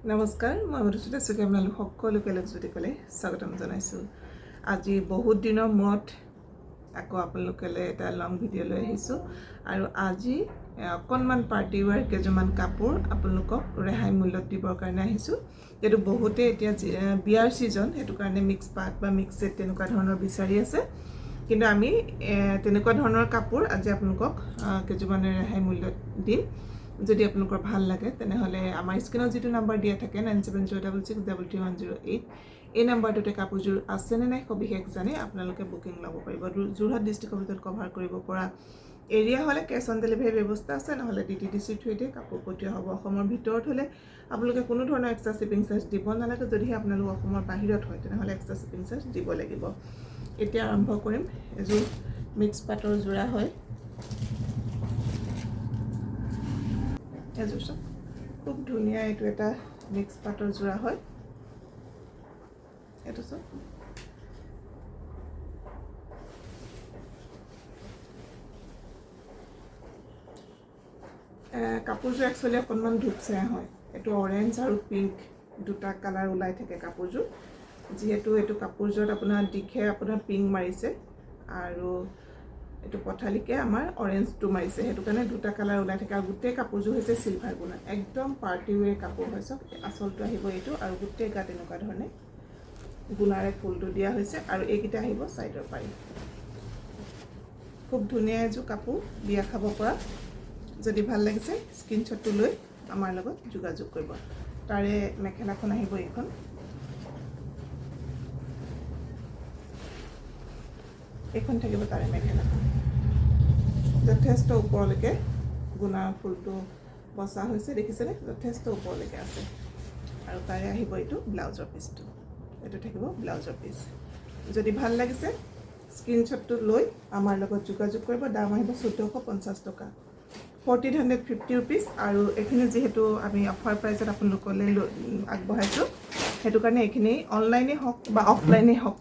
নমস্কাৰ মই মধুস্মিতা চুকে আপোনালোক সকলোকে লooksboutique স্বাগতম জনাইছোঁ। আজি বহুত দিনৰ মূৰত আকৌ আপোনালোকলৈ এটা লং ভিডিঅ' লৈ আহিছোঁ আৰু আজি অকণমান পাৰ্টি ৱেৰ কেইযোৰমান কাপোৰ আপোনালোকক ৰেহাই মূল্যত দিবৰ কাৰণে আহিছোঁ। যেটো বহুতে এতিয়া বিয়াৰ সিজন হেতু কাৰণে মিক্স পাট বা মিক্স সেট তেনেকুৱা ধৰণৰ বিচাৰি আছে, কিন্তু আমি তেনেকুৱা ধৰণৰ কাপোৰ আজি আপোনালোকক কেইযোৰমান ৰেহাই মূল্যত দিম। যদি আপোনালোকৰ ভাল লাগে তেনেহলে আমাৰ স্ক্ৰিনত যেটো নাম্বাৰ দিয়া থাকে 9706633108 এই নাম্বাৰটোতে কাপোৰযোৰ আছে নে নাই সবিশেষ জানি আপোনালোকে বুকিং ল'ব পাৰিব। যোৰহাট ডিস্ট্ৰিক্টৰ ভিতৰত কভাৰ কৰিব পৰা এৰিয়া হলে কেছ অন ডেলিভাৰী ব্যৱস্থা আছে, নহলে DTDC থ্ৰুতে কাপোৰ পঠিওৱা হ'ব। অসমৰ ভিতৰত হলে আপোনালোকে কোনো ধৰণৰ এক্সট্ৰা শিপিং চাৰ্জ দিব নালাগে। যদিহে আপোনালোক অসমৰ বাহিৰত হয় তেনেহলে এক্সট্ৰা শিপিং চাৰ্জ দিব লাগিব। এতিয়া আৰম্ভ কৰিম। এযোৰ মিক্স পাটৰ যোৰা হয়। এযোৰ খুব ধুনীয়া এইটো এটা মিক্স পাটৰ যোৰা হয়। এইটো চব কাপোৰযোৰ একচুৱেলি অকণমান ধূপচেয়া হয়। এইটো অৰেঞ্জ আৰু পিংক দুটা কালাৰ ওলাই থাকে কাপোৰযোৰ। যিহেতু এইটো কাপোৰযোৰত আপোনাৰ দিখে আপোনাৰ পিংক মাৰিছে আৰু এইটো পথালিকে আমাৰ অৰেঞ্জটো মাৰিছে, হেতু কাৰণে দুটা কালাৰ ওলাই থাকে। আৰু গোটেই কাপোৰযোৰ হৈছে সিলভাৰ গুণা, একদম পাৰ্টি ৱেৰ কাপোৰ হয়। চব আচলটো আহিব এইটো আৰু গোটেই গাত এনেকুৱা ধৰণে গুণাৰে ফুলটো দিয়া হৈছে আৰু এইকেইটা আহিব সাইডৰ পাৰি। খুব ধুনীয়া এযোৰ কাপোৰ বিয়া খাব পৰা। যদি ভাল লাগিছে স্ক্ৰিনশ্বটটো লৈ আমাৰ লগত যোগাযোগ কৰিব। তাৰে মেখেলাখন আহিব এইখন। এইখন থাকিব তাৰে মেখেলাখন। যথেষ্ট ওপৰলৈকে গুণাৰ ফুলটো বসা হৈছে, দেখিছেনে? যথেষ্ট ওপৰলৈকে আছে। আৰু তাৰে আহিব এইটো ব্লাউজৰ পিচটো। এইটো থাকিব ব্লাউজৰ পিচ। যদি ভাল লাগিছে স্ক্ৰিনশ্বটটো লৈ আমাৰ লগত যোগাযোগ কৰিব। দাম আহিব 1450 টকা, 1450 ৰুপিজ। আৰু এইখিনি যেহেতু আমি অফাৰ প্ৰাইচত আপোনালোকলৈ আগবঢ়াইছোঁ, হেতু কাৰণে এইখিনি অনলাইনে হওক বা অফলাইনে হওক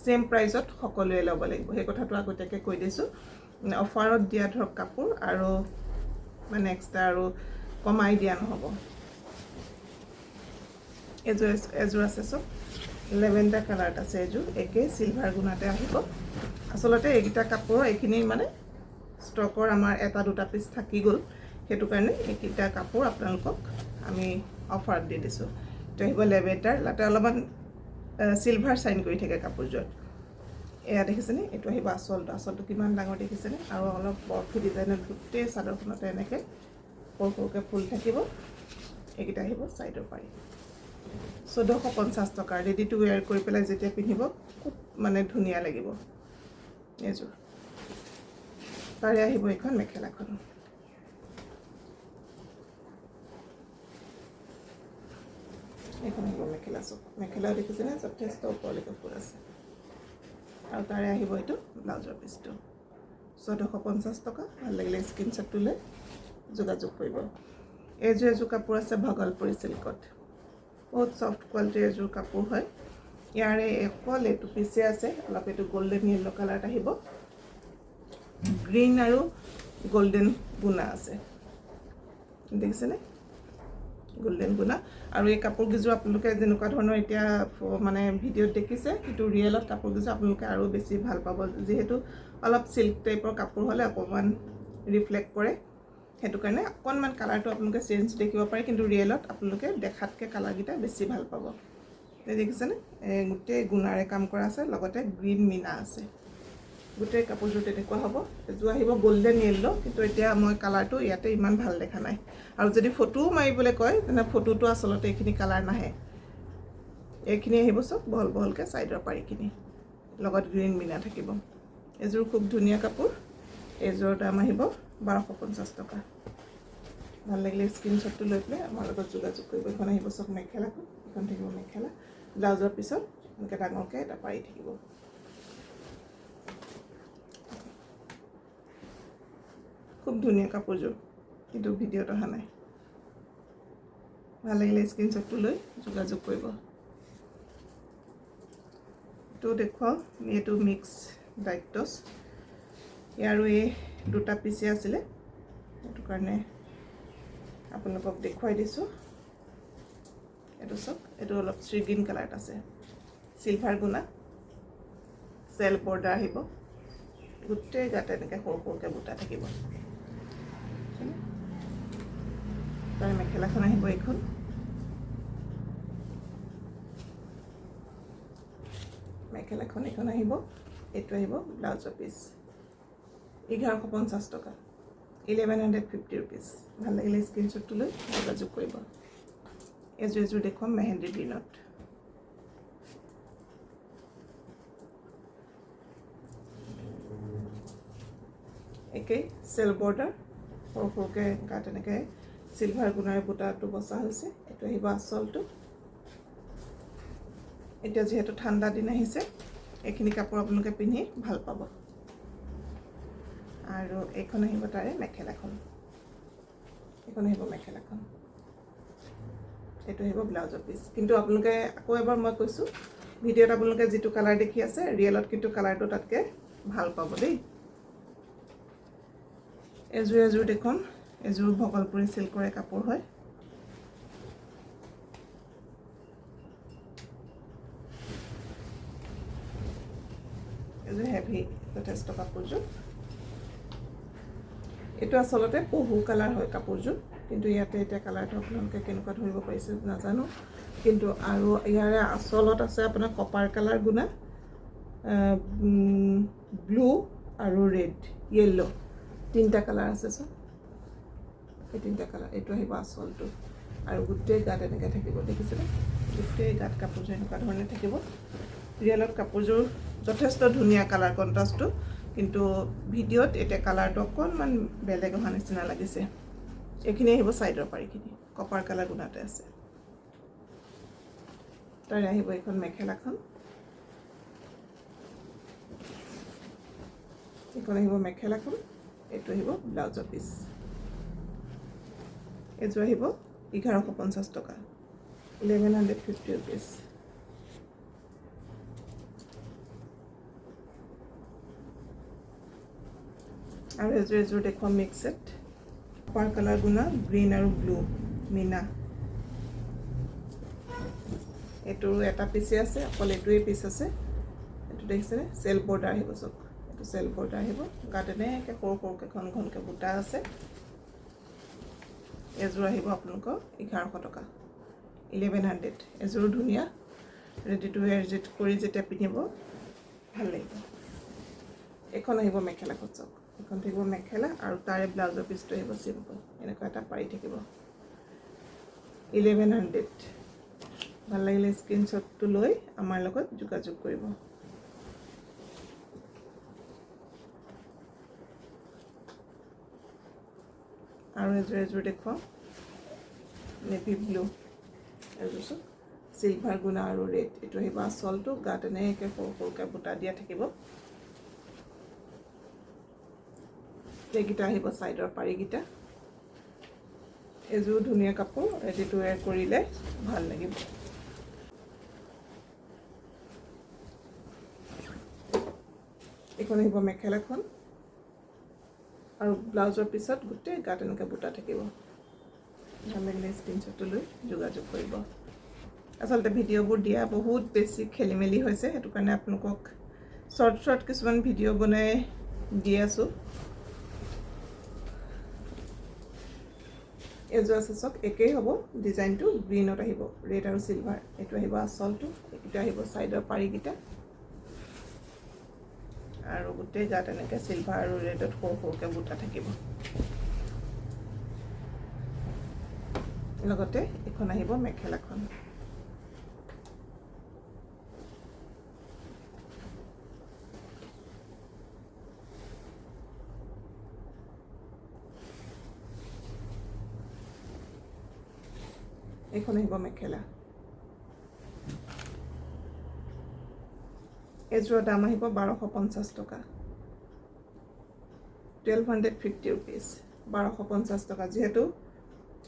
সেম প্ৰাইচত সকলোৱে ল'ব লাগিব। সেই কথাটো আগতীয়াকৈ কৈ দিছোঁ। অফাৰত দিয়া ধৰক কাপোৰ আৰু মানে এক্সট্ৰা আৰু কমাই দিয়া নহ'ব। এযোৰ আছে চব লেভেণ্ডাৰ কালাৰত আছে। এযোৰ একে সিলভাৰ গুণাতে আহিব। আচলতে এইকেইটা কাপোৰ এইখিনি মানে ষ্টকৰ আমাৰ এটা দুটা পিচ থাকি গ'ল, হেতু কাৰণে এইকেইটা কাপোৰ আপোনালোকক আমি অফাৰত দি দিছোঁ। এইটো আহিব লেভেণ্ডাৰ, লাতে অলপমান সিলভাৰ চাইন কৰি থাকে কাপোৰযোৰত। এয়া দেখিছেনে? এইটো আহিব আচলটো। আচলটো কিমান ডাঙৰ দেখিছেনে? আৰু অলপ বৰফি ডিজাইনত গোটেই চাদৰখনতে এনেকৈ সৰু সৰুকৈ ফুল থাকিব। এইকেইটা আহিব সাইডৰ পাৰি। 1450 টকা। ৰেডি টু ৱেৰ কৰি পেলাই যেতিয়া পিন্ধিব খুব মানে ধুনীয়া লাগিব এযোৰ। তাৰে আহিব এইখন মেখেলাখন। এইখন আহিব মেখেলা। চব মেখেলাও দেখিছেনে? যথেষ্ট ওপৰলৈকে ফুল আছে। আৰু তাৰে আহিব এইটো ব্লাউজৰ পিচটো। 1450 টকা। ভাল লাগিলে স্ক্ৰিনশ্বটটো লৈ যোগাযোগ কৰিব। এযোৰ কাপোৰ আছে ভগলপুৰী চিল্কত। বহুত ছফ্ট কোৱালিটিৰ এযোৰ কাপোৰ হয়। ইয়াৰে অকল এইটো পিছে আছে, অলপ এইটো গল্ডেন য়েল্লো কালাৰত আহিব। গ্ৰীণ আৰু গল্ডেন গুণা আছে, দেখিছেনে? গল্ডেন গুণা। আৰু এই কাপোৰকেইযোৰ আপোনালোকে যেনেকুৱা ধৰণৰ এতিয়া মানে ভিডিঅ'ত দেখিছে, কিন্তু ৰিয়েলত কাপোৰকেইযোৰ আপোনালোকে আৰু বেছি ভাল পাব। যিহেতু অলপ চিল্ক টাইপৰ কাপোৰ হ'লে অকণমান ৰিফ্লেক্ট কৰে, হেতু কাৰণে অকণমান কালাৰটো আপোনালোকে চেঞ্জ দেখিব পাৰে, কিন্তু ৰিয়েলত আপোনালোকে দেখাতকৈ কালাৰকেইটা বেছি ভাল পাব। দেখিছেনে? গোটেই গুণাৰে কাম কৰা আছে, লগতে গ্ৰীণ মিনা আছে। গোটেই কাপোৰযোৰ তেনেকুৱা হ'ব। এযোৰ আহিব গল্ডেন য়েল্লো, কিন্তু এতিয়া মই কালাৰটো ইয়াতে ইমান ভাল দেখা নাই। আৰু যদি ফটোও মাৰিবলৈ কয় তেনে ফটোটো আচলতে এইখিনি কালাৰ নাহে। এইখিনি আহিব চব বহল বহলকৈ সাইডৰ পাৰিখিনি, লগত গ্ৰীণ মিনা থাকিব। এযোৰ খুব ধুনীয়া কাপোৰ। এযোৰৰ দাম আহিব 1250 টকা। ভাল লাগিলে স্ক্ৰিনশ্বটটো লৈ পেলাই আমাৰ লগত যোগাযোগ কৰিব। এইখন আহিব চব মেখেলাখন। এইখন থাকিব মেখেলা। ব্লাউজৰ পিছত এনেকৈ ডাঙৰকৈ এটা পাৰি থাকিব। খুব ধুনীয়া কাপোৰযোৰ, কিন্তু ভিডিঅ'ত অহা নাই। ভাল লাগিলে স্ক্ৰিনশ্বটটো লৈ যোগাযোগ কৰিব। এইটো দেখুৱাও। এইটো মিক্স ডাইক্টছ। ইয়াৰো এই দুটা পিচে আছিলে, সেইটো কাৰণে আপোনালোকক দেখুৱাই দিছোঁ। এইটো চাওক, এইটো অলপ শ্ৰী গ্ৰীণ কালাৰত আছে, চিলভাৰ গুণা, চেল বৰ্ডাৰ আহিব, গোটেই গাতে এনেকৈ সৰু সৰুকৈ বুটা থাকিব। তাৰ মেখেলাখন আহিব এইখন, মেখেলাখন এইখন আহিব, এইটো আহিব ব্লাউজৰ পিচ, 1150 টকা, 1150 ৰুপিজ। ভাল লাগিলে স্ক্ৰীনশ্বটটো লৈ যোগাযোগ কৰিব। এযোৰ দেখুৱাম মেহেন্দি গ্ৰীণত। একেই চেল বৰ্ডাৰ, সৰু সৰুকৈ গাত এনেকৈ চিলভাৰ গুণাৰে বুটাটো বচা হৈছে। এইটো আহিব আঁচলটো। এতিয়া যিহেতু ঠাণ্ডা দিন আহিছে, এইখিনি কাপোৰ আপোনালোকে পিন্ধি ভাল পাব। আৰু এইখন আহিব তাৰে মেখেলাখন, এইখন আহিব মেখেলাখন, এইটো আহিব ব্লাউজৰ পিচ। কিন্তু আপোনালোকে আকৌ এবাৰ মই কৈছোঁ, ভিডিঅ'ত আপোনালোকে যিটো কালাৰ দেখি আছে, ৰিয়েলত কিন্তু কালাৰটো তাতকৈ ভাল পাব দেই। এযোৰ দেখোন, এযোৰ ভগলপুৰী চিল্কৰে কাপোৰ হয়। এযোৰ হেভি যথেষ্ট কাপোৰযোৰ। এইটো আচলতে পহু কালাৰ হয় কাপোৰযোৰ, কিন্তু ইয়াতে এতিয়া কালাৰটো আপোনালোকে কেনেকুৱা ধৰিব পাৰিছে নাজানো। কিন্তু আৰু ইয়াৰে আচলত আছে আপোনাৰ কপাৰ কালাৰ গুণা, ব্লু আৰু ৰেড, য়েল্ল', তিনিটা কালাৰ আছে। চোন এই তিনিটা কালাৰ। এইটো আহিব আচলটো, আৰু গোটেই গাত এনেকৈ থাকিব, দেখিছেনে? গোটেই গাত কাপোৰযোৰ এনেকুৱা ধৰণে থাকিব। ৰিয়েলত কাপোৰযোৰ যথেষ্ট ধুনীয়া কালাৰ কণ্ট্ৰাষ্টটো, কিন্তু ভিডিঅ'ত এতিয়া কালাৰটো অকণমান বেলেগ অহা নিচিনা লাগিছে। এইখিনি আহিব ছাইডৰ পাৰিখিনি, কপাৰ কালাৰ গুণাতে আছে। তাৰে আহিব এইখন মেখেলাখন, এইখন আহিব মেখেলাখন, এইটো আহিব ব্লাউজৰ পিচ। এইযোৰ আহিব 1150 টকা, 1150 ৰুপিজ। আৰু এযোৰ দেখুৱাম মিক্স ছেট, কপাৰ কালাৰ গুণা, গ্ৰীণ আৰু ব্লু মিনা। এইটোৰ এটা পিচে আছে, অকল এইটোৱেই পিচ আছে। এইটো দেখিছেনে? চেল বৰ্ডাৰ আহিব চব, এইটো চেল বৰ্ডাৰ আহিব, গাত এনেকৈ সৰু সৰুকৈ ঘন ঘনকৈ বুটা আছে। এযোৰ আহিব আপোনালোকৰ 1100 টকা, 1100। এযোৰো ধুনীয়া, ৰেডি টু ৱেৰ কৰি যেতিয়া পিন্ধিব ভাল লাগিব। এইখন আহিব মেখেলাখন চাওক, এইখন থাকিব মেখেলা, আৰু তাৰে ব্লাউজৰ পিচটো আহিব চিম্পল, এনেকুৱা এটা পাৰি থাকিব, 1100। ভাল লাগিলে স্ক্ৰীনশ্বটটো লৈ আমাৰ লগত যোগাযোগ কৰিব। আৰু এযোৰ দেখুৱাম নেভি ব্লু, এযোৰ চাওক, চিলভাৰ গুণা আৰু ৰেড। এইটো আহিব আচলটো, গাত এনেকৈ সৰু সৰুকৈ বুটা দিয়া থাকিব। এইকেইটা আহিব ছাইডৰ পাৰিকেইটা। এযোৰ ধুনীয়া কাপোৰ, ৰেডি টু ৱেৰ কৰিলে ভাল লাগিব। এইখন আহিব মেখেলাখন, আৰু ব্লাউজৰ পিছত গোটেই গাত এনেকৈ বুটা থাকিব। ভাল লাগিলে স্ক্ৰীনশ্বটটো লৈ যোগাযোগ কৰিব। আচলতে ভিডিঅ'বোৰ দিয়া বহুত বেছি খেলি মেলি হৈছে, সেইটো কাৰণে আপোনালোকক শ্বৰ্ট কিছুমান ভিডিঅ' বনাই দি আছোঁ। এযোৰ আছে চাওক, একেই হ'ব, ডিজাইনটো গ্ৰীণত আহিব, ৰেড আৰু চিলভাৰ। এইটো আহিব আচলটো, এইকেইটা আহিব ছাইডৰ পাৰিকেইটা, আৰু গোটেই গাত এনেকৈ চিলভাৰ আৰু ৰেডত সৰু সৰুকৈ বুটা থাকিব। লগতে এইখন আহিব মেখেলাখন। এইখন আহিব মেখেলা। এযোৰৰ দাম আহিব 1250 টকা, 1250 ৰুপিজ, 1250 টকা। যিহেতু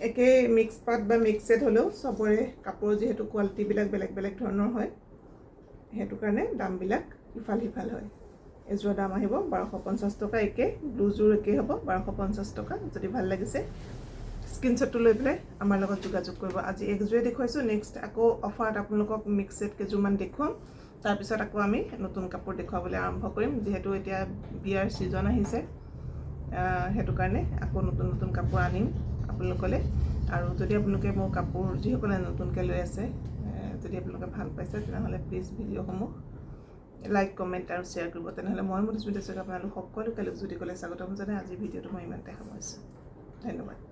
একেই মিক্স পাট বা মিক্স ছেট হ'লেও চবৰে কাপোৰৰ যিহেতু কোৱালিটিবিলাক বেলেগ বেলেগ ধৰণৰ হয়, সেইটো কাৰণে দামবিলাক ইফাল সিফাল হয়। এযোৰৰ দাম আহিব 1250 টকা, একে ব্লুযোৰ একেই হ'ব 1250 টকা। যদি ভাল লাগিছে স্ক্ৰীনশ্বটটো লৈ পেলাই আমাৰ লগত যোগাযোগ কৰিব আজি একযোৰে দেখুৱাইছোঁ নেক্সট আকৌ অফাৰত আপোনালোকক মিক্স ছেট কেইযোৰমান দেখুৱাম তাৰপিছত আকৌ আমি নতুন কাপোৰ দেখুৱাবলৈ আৰম্ভ কৰিম যিহেতু এতিয়া বিয়াৰ ছিজন আহিছে সেইটো কাৰণে আকৌ নতুন কাপোৰ আনিম আপোনালোকলৈ আৰু যদি আপোনালোকে মোৰ কাপোৰ যিসকলে নতুনকৈ লৈ আছে যদি আপোনালোকে ভাল পাইছে তেনেহ'লে প্লিজ ভিডিঅ'সমূহ লাইক কমেণ্ট আৰু শ্বেয়াৰ কৰিব তেনেহ'লে মই মোৰ স্মৃতি আপোনালোক সকলোকে লুকছবুটিকলৈ স্বাগতম জনাই আজি ভিডিঅ'টো মই ইমানতে সামৰিছোঁ ধন্যবাদ